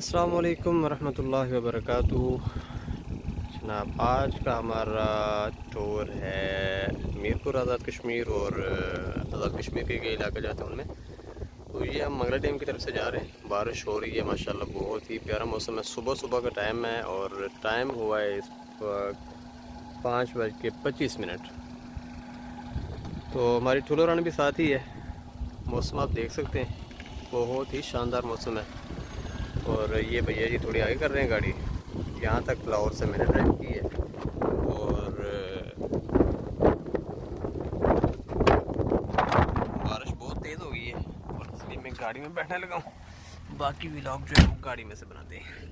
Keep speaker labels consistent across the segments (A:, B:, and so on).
A: अस्सलाम वालेकुम वरहमतुल्लाहि वबरकातुहू। जनाब, आज का हमारा टूर है मीरपुर आज़ाद कश्मीर और आज़ाद कश्मीर के इलाके जाते हैं उनमें। तो ये हम मंगला डैम की तरफ से जा रहे हैं। बारिश हो रही है माशाल्लाह, बहुत ही प्यारा मौसम है। सुबह सुबह का टाइम है और टाइम हुआ है इस वक्त 5:25। तो हमारी ठुलो रानी भी साथ ही है। मौसम आप देख सकते हैं, बहुत ही शानदार मौसम है। और ये भैया जी थोड़ी आगे कर रहे हैं गाड़ी। यहाँ तक फ्लावर से मैंने ड्राइव की है और बारिश बहुत तेज़ हो गई है और इसलिए मैं गाड़ी में बैठने लगा हूँ। बाकी व्लॉग जो है वो गाड़ी में से बनाते हैं।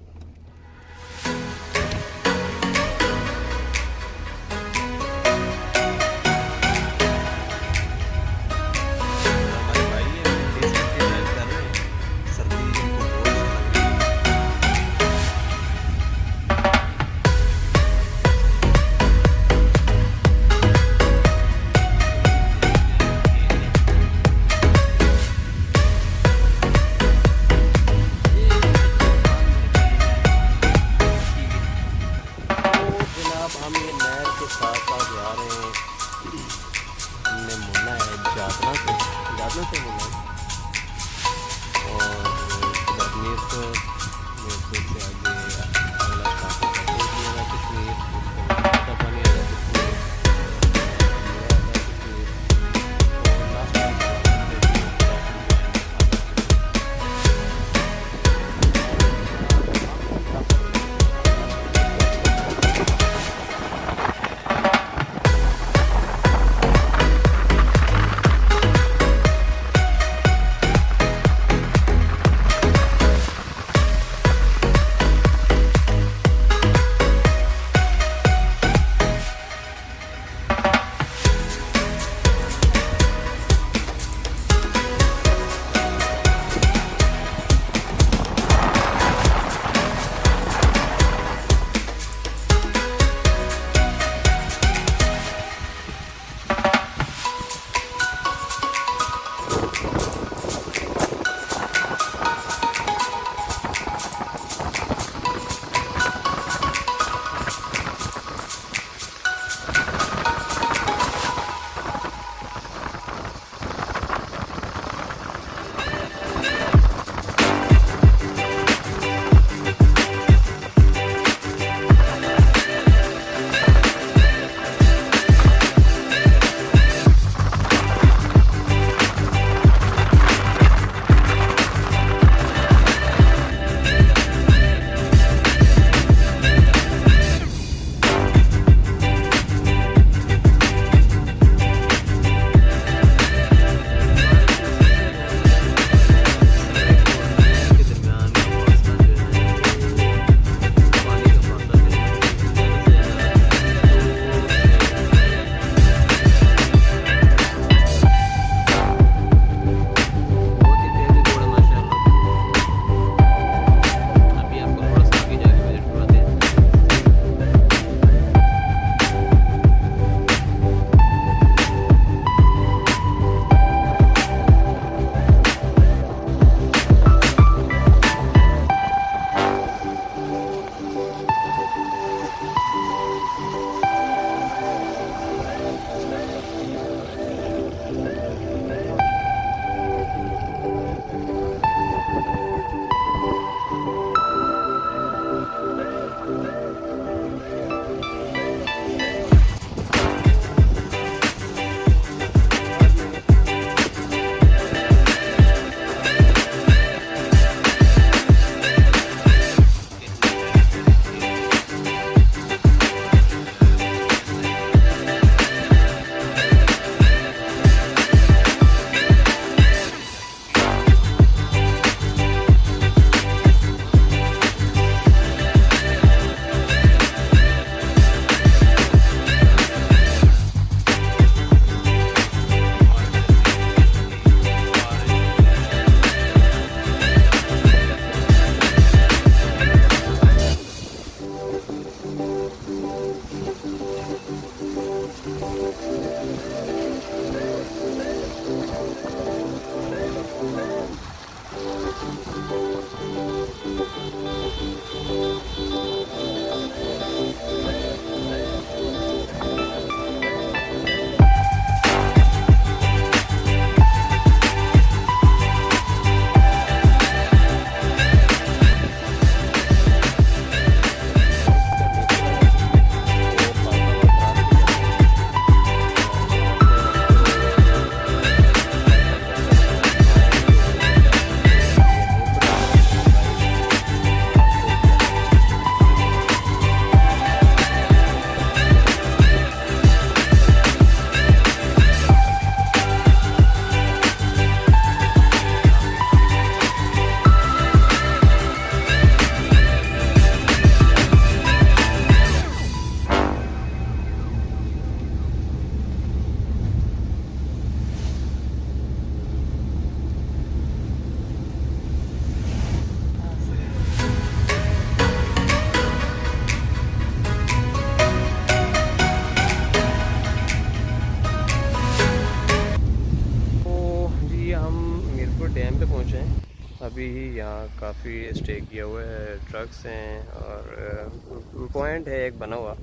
A: यहाँ काफ़ी स्टे किया हुआ है, ट्रक्स हैं और पॉइंट है एक बना हुआ।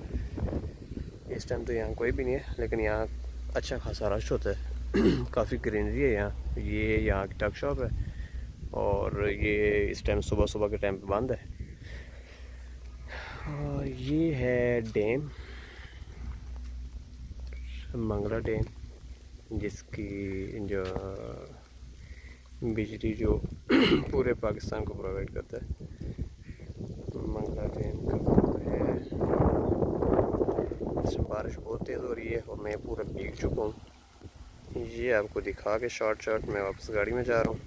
A: इस टाइम तो यहाँ कोई भी नहीं है, लेकिन यहाँ अच्छा खासा रश होता है। काफ़ी ग्रीनरी है यहाँ। ये यहाँ की ट्रक शॉप है और ये इस टाइम सुबह सुबह के टाइम पे बंद है। और ये है डैम, मंगला डैम, जिसकी जो बिजली जो पूरे पाकिस्तान को प्रोवाइड करता है। मंगला डैम का व्यू है। इसमें बारिश बहुत तेज़ हो रही है और मैं पूरा भीग चुका हूँ। ये आपको दिखा के शॉर्ट मैं वापस गाड़ी में जा रहा हूँ।